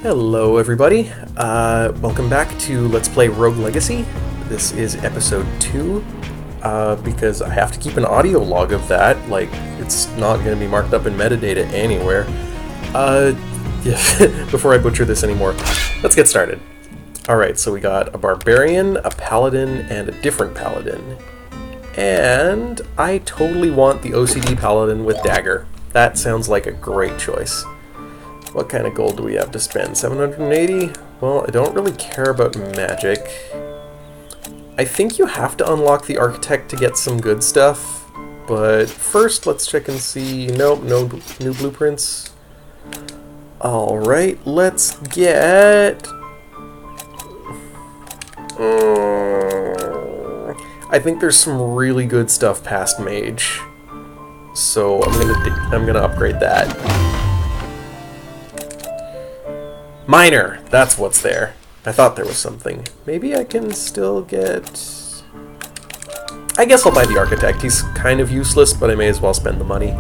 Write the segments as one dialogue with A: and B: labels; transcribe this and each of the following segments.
A: Hello everybody, welcome back to Let's Play Rogue Legacy. This is episode 2, because I have to keep an audio log of that, like, it's not going to be marked up in metadata anywhere. Yeah, before I butcher this anymore, let's get started. Alright, so we got a Barbarian, a Paladin, and a different Paladin. And I totally want the OCD Paladin with Dagger. That sounds like a great choice. What kind of gold do we have to spend? 780? Well, I don't really care about magic. I think you have to unlock the Architect to get some good stuff. But first, let's check and see... Nope, no new blueprints. Alright, let's get... I think there's some really good stuff past Mage. So I'm gonna upgrade that. Miner! That's what's there. I thought there was something. Maybe I can still get... I guess I'll buy the Architect. He's kind of useless, but I may as well spend the money.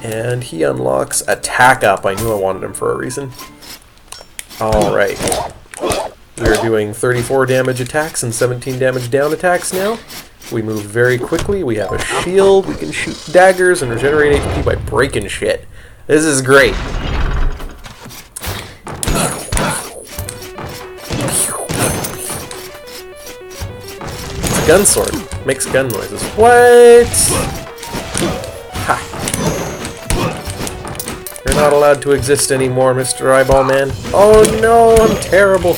A: And he unlocks Attack Up. I knew I wanted him for a reason. Alright. We're doing 34 damage attacks and 17 damage down attacks now. We move very quickly. We have a shield. We can shoot daggers and regenerate HP by breaking shit. This is great. Gun sword makes gun noises. What? Ha! You're not allowed to exist anymore, Mr. Eyeball Man. Oh no, I'm terrible.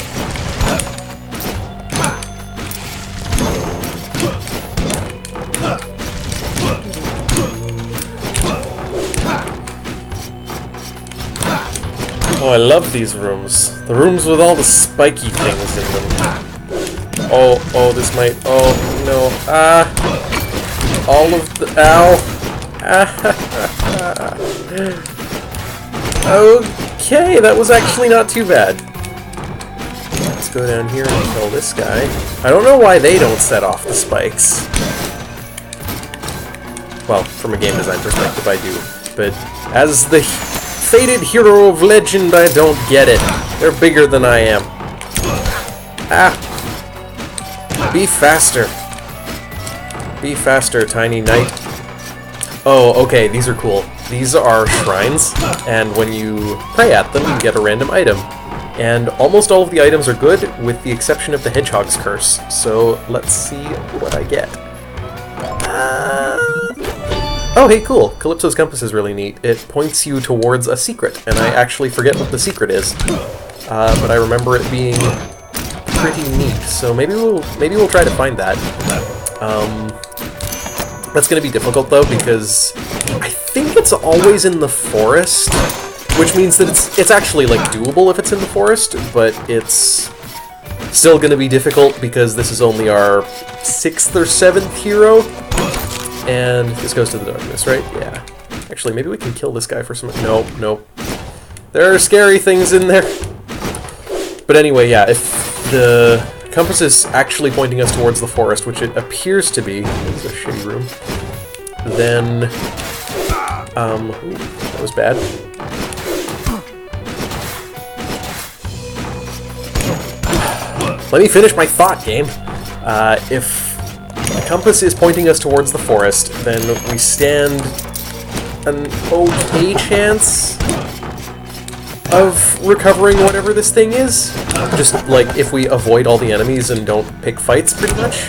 A: Oh, I love these rooms. The rooms with all the spiky things in them. Oh, this might... Oh, no. All of the... Ow! Okay, that was actually not too bad. Let's go down here and kill this guy. I don't know why they don't set off the spikes. Well, from a game design perspective, I do. But as the fated hero of legend, I don't get it. They're bigger than I am. Be faster. Be faster, tiny knight. Oh, okay, these are cool. These are shrines, and when you pray at them, you get a random item. And almost all of the items are good, with the exception of the Hedgehog's Curse. So, let's see what I get. Oh, hey, cool. Calypso's Compass is really neat. It points you towards a secret, and I actually forget what the secret is. But I remember it being... pretty neat, so maybe we'll try to find that. That's gonna be difficult though, because I think it's always in the forest, which means that it's actually like doable if it's in the forest, but it's still gonna be difficult because this is only our 6th or 7th hero, and this goes to the darkness, right? Yeah. Actually, maybe we can kill this guy for some... Nope. There are scary things in there. But anyway, yeah, if the compass is actually pointing us towards the forest, which it appears to be. This is a shitty room. Then, ooh, that was bad. Let me finish my thought, game. If the compass is pointing us towards the forest, then we stand an okay chance of recovering whatever this thing is. Just, like, if we avoid all the enemies and don't pick fights, pretty much.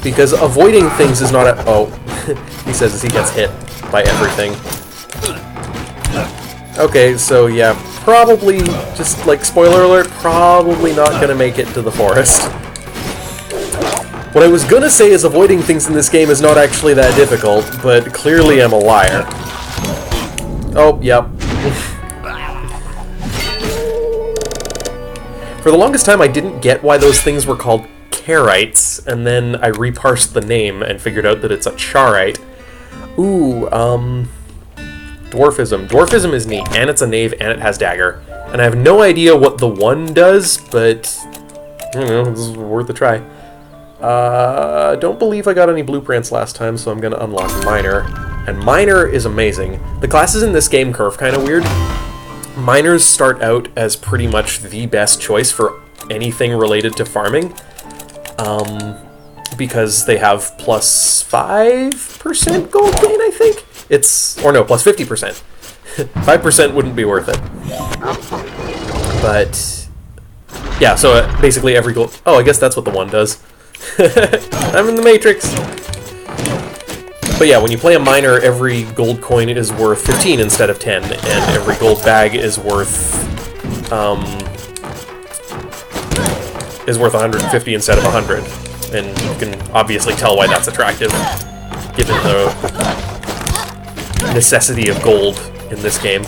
A: Because avoiding things is not a... Oh, he says as he gets hit by everything. Okay, so yeah, probably, just, like, spoiler alert, probably not gonna make it to the forest. What I was gonna say is avoiding things in this game is not actually that difficult, but clearly I'm a liar. Oh, yep. For the longest time, I didn't get why those things were called Carites, and then I reparsed the name and figured out that it's a Charite. Ooh, Dwarfism. Dwarfism is neat, and it's a knave, and it has dagger. And I have no idea what the one does, but... I don't know, this is worth a try. Don't believe I got any blueprints last time, so I'm gonna unlock Miner. And Miner is amazing. The classes in this game curve kind of weird. Miners start out as pretty much the best choice for anything related to farming. Because they have plus 5% gold gain, I think? Or no, plus 50%. 5% wouldn't be worth it. But, yeah, so basically every gold... Oh, I guess that's what the 1 does. I'm in the Matrix! But yeah, when you play a miner, every gold coin is worth 15 instead of 10, and every gold bag is worth 150 instead of 100. And you can obviously tell why that's attractive, given the necessity of gold in this game.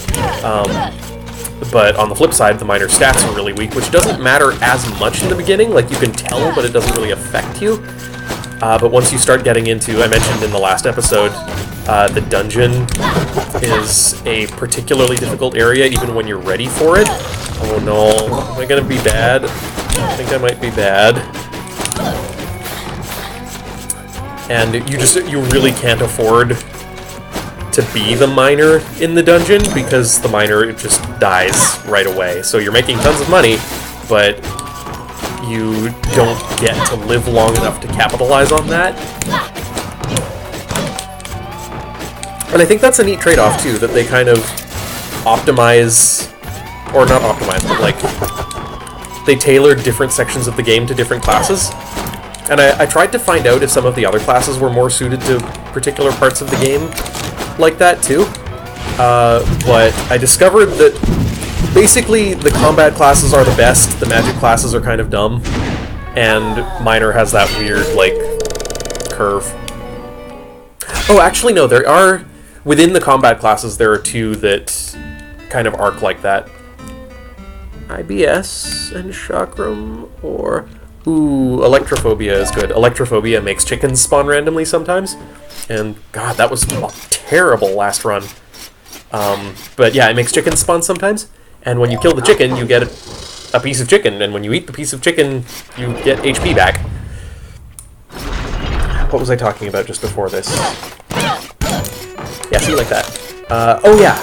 A: But on the flip side, the miner stats are really weak, which doesn't matter as much in the beginning. Like, you can tell, but it doesn't really affect you. But once you start getting into, I mentioned in the last episode, the dungeon is a particularly difficult area, even when you're ready for it. Oh no, am I gonna be bad? I think I might be bad. And you really can't afford to be the miner in the dungeon, because the miner just dies right away. So you're making tons of money, but you don't get to live long enough to capitalize on that. And I think that's a neat trade-off, too, that they kind of optimize, or not optimize, but like, they tailored different sections of the game to different classes. And I tried to find out if some of the other classes were more suited to particular parts of the game like that, too. But I discovered that basically, the combat classes are the best, the magic classes are kind of dumb, and Miner has that weird, like, curve. Oh, actually, no, there are, within the combat classes, there are 2 that kind of arc like that. IBS and Chakram, or... Ooh, Electrophobia is good. Electrophobia makes chickens spawn randomly sometimes, and god, that was a terrible last run. But yeah, it makes chickens spawn sometimes. And when you kill the chicken, you get a piece of chicken, and when you eat the piece of chicken, you get HP back. What was I talking about just before this? Yeah, see, like that. Oh yeah,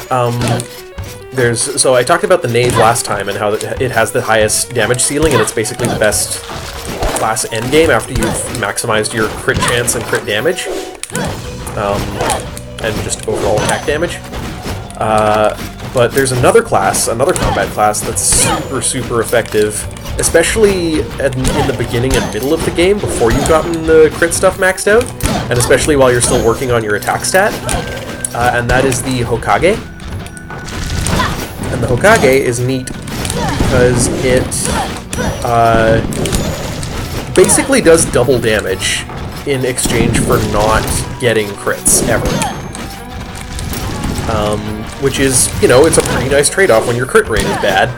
A: so I talked about the Knave last time, and how it has the highest damage ceiling, and it's basically the best class endgame after you've maximized your crit chance and crit damage. And just overall attack damage. But there's another combat class that's super, super effective, especially in the beginning and middle of the game, before you've gotten the crit stuff maxed out, and especially while you're still working on your attack stat, and that is the Hokage. And the Hokage is neat because it basically does double damage in exchange for not getting crits, ever. Which is, you know, it's a pretty nice trade-off when your crit rate is bad.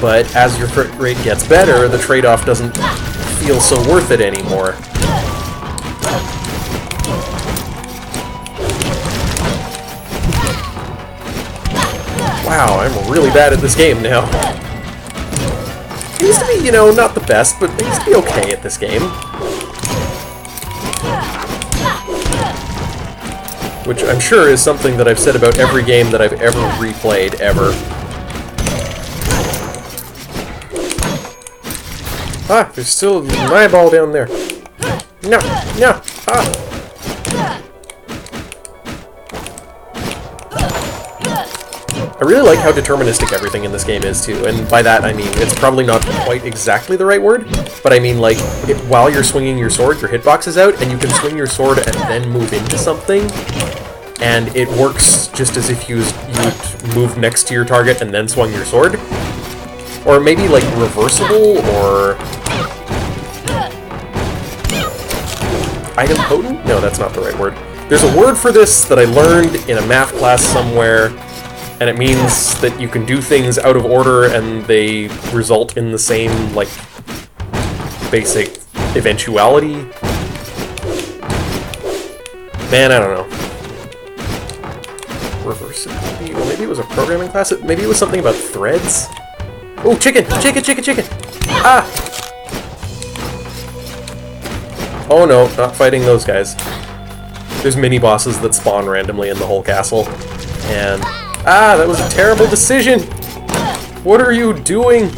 A: But as your crit rate gets better, the trade-off doesn't feel so worth it anymore. Wow, I'm really bad at this game now. It used to be, you know, not the best, but it used to be okay at this game. Which I'm sure is something that I've said about every game that I've ever replayed, ever. Ah, there's still an eyeball down there. No, no, ah! I really like how deterministic everything in this game is, too, and by that I mean, it's probably not quite exactly the right word, but I mean, like, while you're swinging your sword, your hitbox is out, and you can swing your sword and then move into something, and it works just as if you'd moved next to your target and then swung your sword. Or maybe, like, reversible, or... item potent? No, that's not the right word. There's a word for this that I learned in a math class somewhere, and it means that you can do things out of order and they result in the same, like, basic eventuality. Man, I don't know. Reversibility. Well, maybe it was a programming class. Maybe it was something about threads? Oh, chicken! Chicken, chicken, chicken! Ah! Oh no, not fighting those guys. there's mini-bosses that spawn randomly in the whole castle. And... ah, that was a terrible decision! What are you doing?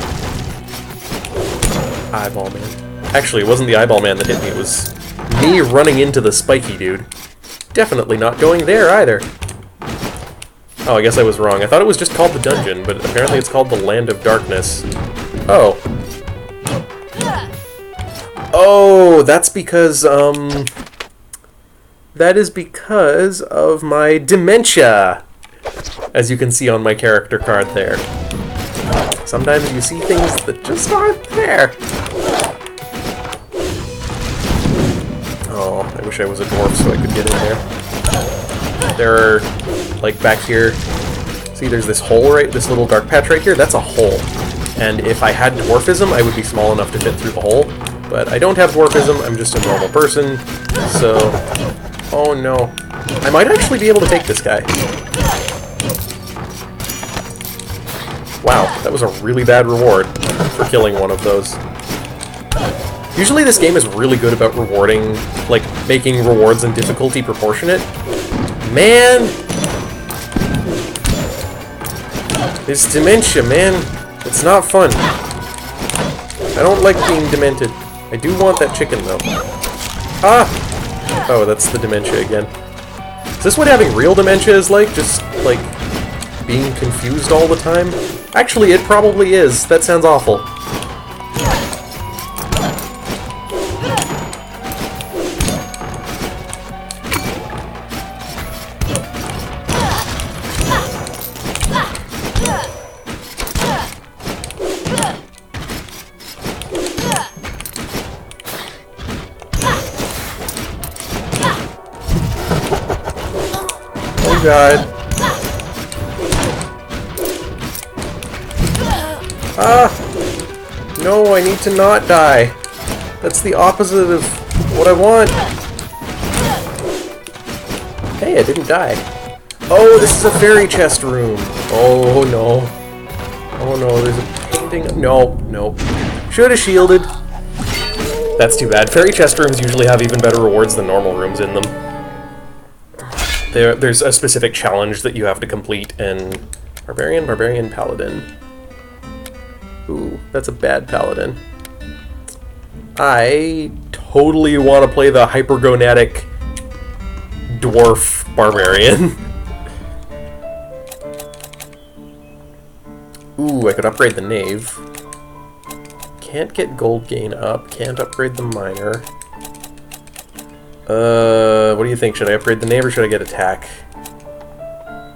A: Eyeball man. Actually, it wasn't the eyeball man that hit me, it was me running into the spiky dude. Definitely not going there either. Oh, I guess I was wrong. I thought it was just called the dungeon, but apparently it's called the Land of Darkness. Oh. Oh, that's because, that is because of my dementia, as you can see on my character card there. Sometimes you see things that just aren't there. Oh, I wish I was a dwarf so I could get in there. There are, like, back here, see there's this hole right, this little dark patch right here, that's a hole. And if I had dwarfism, I would be small enough to fit through the hole. But I don't have dwarfism, I'm just a normal person, so... oh no. I might actually be able to take this guy. Wow, that was a really bad reward for killing one of those. Usually this game is really good about rewarding, like, making rewards and difficulty proportionate. Man! This dementia, man. It's not fun. I don't like being demented. I do want that chicken, though. Ah! Oh, that's the dementia again. Is this what having real dementia is like? Just, like, being confused all the time? Actually, it probably is. That sounds awful. Oh god. Ah! No, I need to not die. That's the opposite of what I want. Hey, I didn't die. Oh, this is a fairy chest room. Oh no. Oh no, there's a painting. No, no. Should have shielded. That's too bad. Fairy chest rooms usually have even better rewards than normal rooms in them. There's a specific challenge that you have to complete, and Barbarian, Barbarian, Paladin. Ooh, that's a bad Paladin. I totally want to play the hypergonadic Dwarf Barbarian. Ooh, I could upgrade the Knave. Can't get gold gain up, can't upgrade the Miner. What do you think? Should I upgrade the Knave or should I get Attack?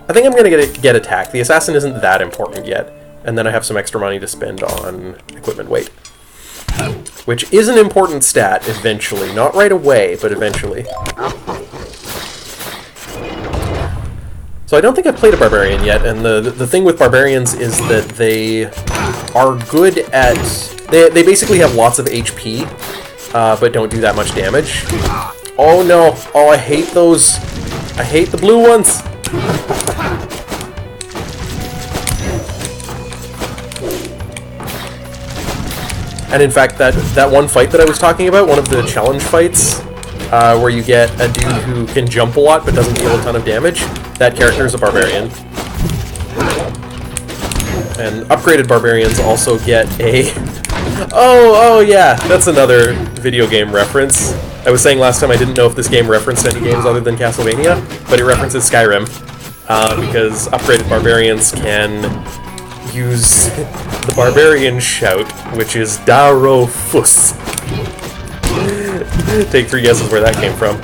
A: I think I'm gonna get Attack. The Assassin isn't that important yet. And then I have some extra money to spend on equipment weight. Which is an important stat, eventually. Not right away, but eventually. So I don't think I've played a Barbarian yet, and the thing with Barbarians is that they are good at... They basically have lots of HP, but don't do that much damage. Oh no! Oh, I hate those! I hate the blue ones! And in fact, that one fight that I was talking about, one of the challenge fights, where you get a dude who can jump a lot but doesn't deal a ton of damage, that character is a Barbarian. And upgraded Barbarians also get a... Oh yeah, that's another video game reference. I was saying last time I didn't know if this game referenced any games other than Castlevania, but it references Skyrim, because upgraded Barbarians can use the Barbarian shout, which is Darofus. Take 3 guesses where that came from.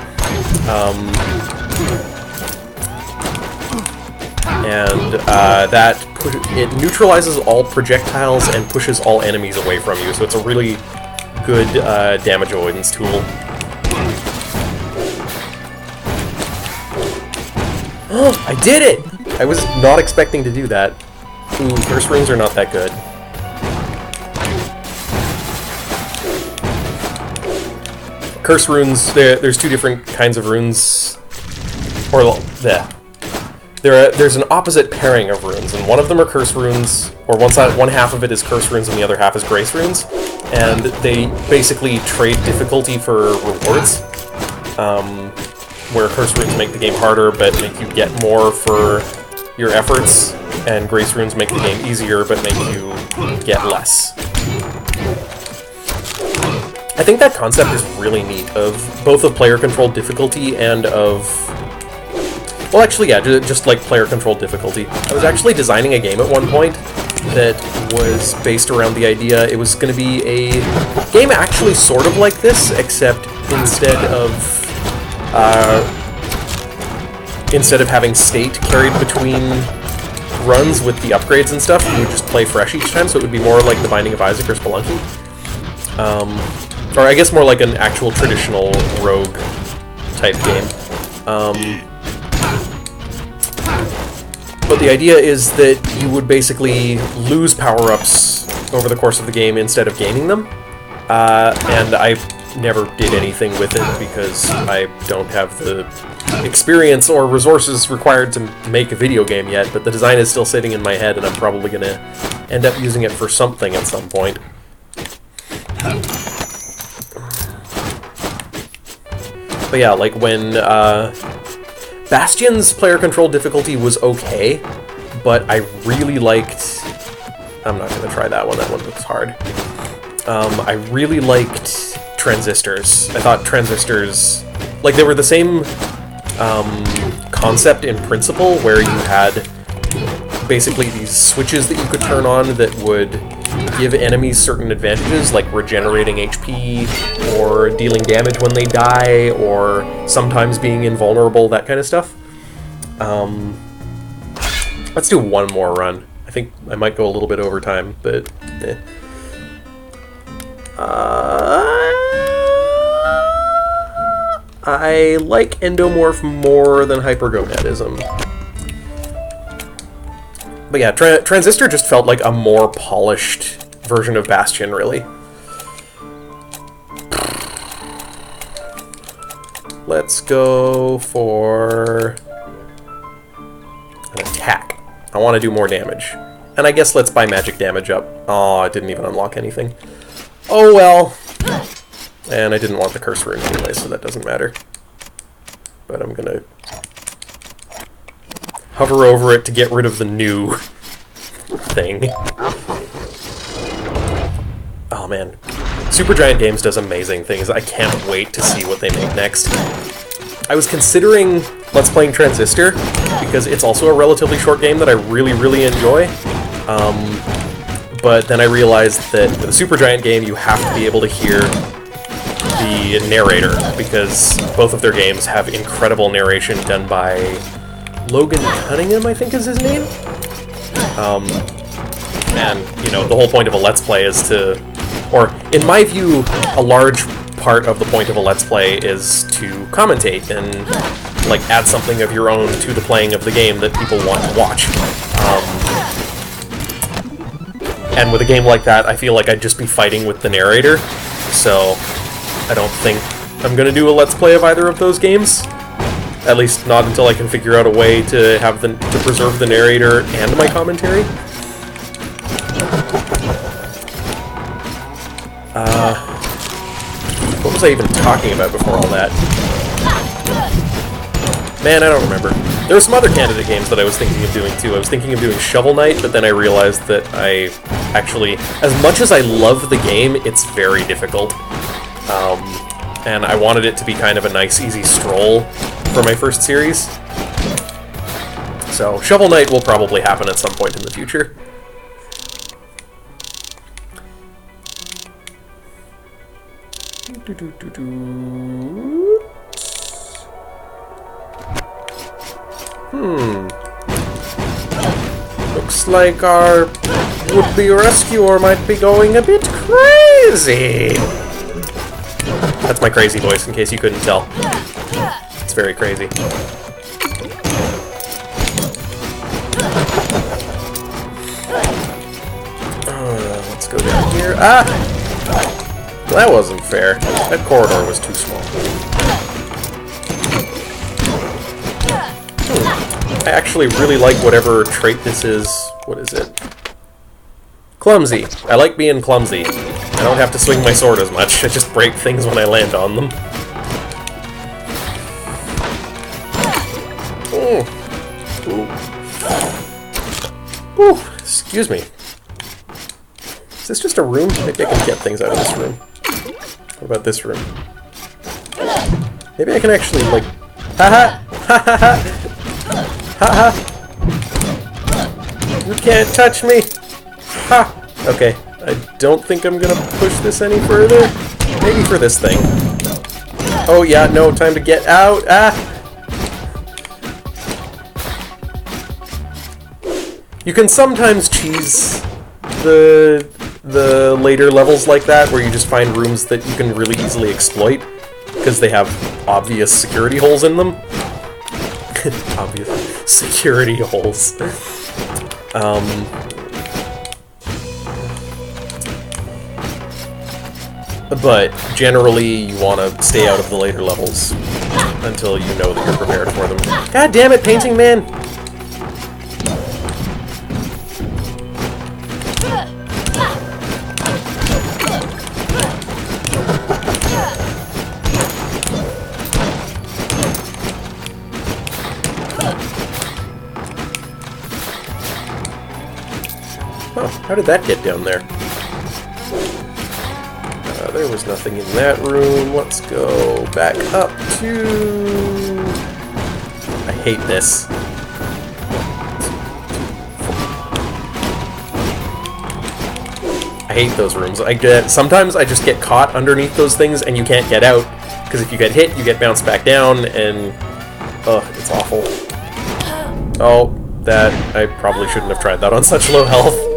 A: It neutralizes all projectiles and pushes all enemies away from you, so it's a really good damage avoidance tool. Oh, I did it! I was not expecting to do that. Ooh, curse runes are not that good. Curse runes, there's 2 different kinds of runes. Or, there's an opposite pairing of runes, and one of them are curse runes, or one half of it is curse runes and the other half is grace runes, and they basically trade difficulty for rewards. where curse runes make the game harder but make you get more for your efforts, and grace runes make the game easier but make you get less. I think that concept is really neat, of both of player-controlled difficulty and of... Well, actually, yeah, just like player-controlled difficulty. I was actually designing a game at one point that was based around the idea it was going to be a game actually sort of like this, except instead of having state carried between runs with the upgrades and stuff, you would just play fresh each time, so it would be more like The Binding of Isaac or Spelunky. Or I guess more like an actual traditional rogue type game. But the idea is that you would basically lose power-ups over the course of the game instead of gaining them. And I never did anything with it because I don't have the experience or resources required to make a video game yet, but the design is still sitting in my head and I'm probably going to end up using it for something at some point. But yeah, like when Bastion's player-controlled difficulty was okay, but I really liked... I'm not going to try that one looks hard. I really liked Transistors. I thought Transistors... Like, they were the same concept in principle, where you had basically these switches that you could turn on that would give enemies certain advantages, like regenerating HP, or dealing damage when they die, or sometimes being invulnerable, that kind of stuff. Let's do one more run. I think I might go a little bit over time, but... I like Endomorph more than Hypergonadism. But yeah, Transistor just felt like a more polished version of Bastion, really. Let's go for an attack. I want to do more damage. And I guess let's buy magic damage up. Oh, I didn't even unlock anything. Oh well. And I didn't want the curse rune anyway, so that doesn't matter. But I'm gonna hover over it to get rid of the new thing. Oh man. Supergiant Games does amazing things. I can't wait to see what they make next. I was considering Let's Playing Transistor, because it's also a relatively short game that I really, really enjoy. But then I realized that with a Supergiant game, you have to be able to hear the narrator, because both of their games have incredible narration done by Logan Cunningham, I think is his name. And, you know, the whole point of a Let's Play is to... Or, in my view, a large part of the point of a Let's Play is to commentate and, like, add something of your own to the playing of the game that people want to watch. And with a game like that, I feel like I'd just be fighting with the narrator, so I don't think I'm going to do a Let's Play of either of those games. At least not until I can figure out a way to have to preserve the narrator and my commentary. What was I even talking about before all that? Man, I don't remember. There were some other candidate games that I was thinking of doing too. I was thinking of doing Shovel Knight, but then I realized that I actually, as much as I love the game, it's very difficult. And I wanted it to be kind of a nice, easy stroll for my first series. So, Shovel Knight will probably happen at some point in the future. Looks like our would-be rescuer might be going a bit crazy. That's my crazy voice, in case you couldn't tell. It's very crazy. Let's go down here. Ah! That wasn't fair. That corridor was too small. I actually really like whatever trait this is. What is it? Clumsy. I like being clumsy. I don't have to swing my sword as much. I just break things when I land on them. Ooh, excuse me. Is this just a room? Maybe I can get things out of this room. What about this room? Maybe I can actually, like... Haha! Ha-ha-ha! Ha-ha! You can't touch me! Ha! Okay, I don't think I'm gonna push this any further. Maybe for this thing. Oh yeah, no, time to get out! Ah! You can sometimes cheese the later levels like that, where you just find rooms that you can really easily exploit, because they have obvious security holes in them. Obvious security holes. But generally, you want to stay out of the later levels until you know that you're prepared for them. God damn it, Painting Man! Oh, how did that get down there? There was nothing in that room. Let's go back up to... I hate this. I hate those rooms. Sometimes I just get caught underneath those things and you can't get out. Because if you get hit, you get bounced back down and... Ugh, it's awful. Oh, that... I probably shouldn't have tried that on such low health.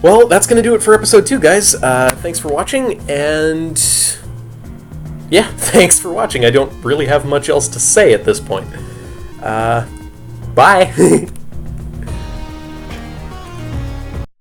A: Well, that's going to do it for episode 2, guys. Thanks for watching, and... yeah, thanks for watching. I don't really have much else to say at this point. Bye!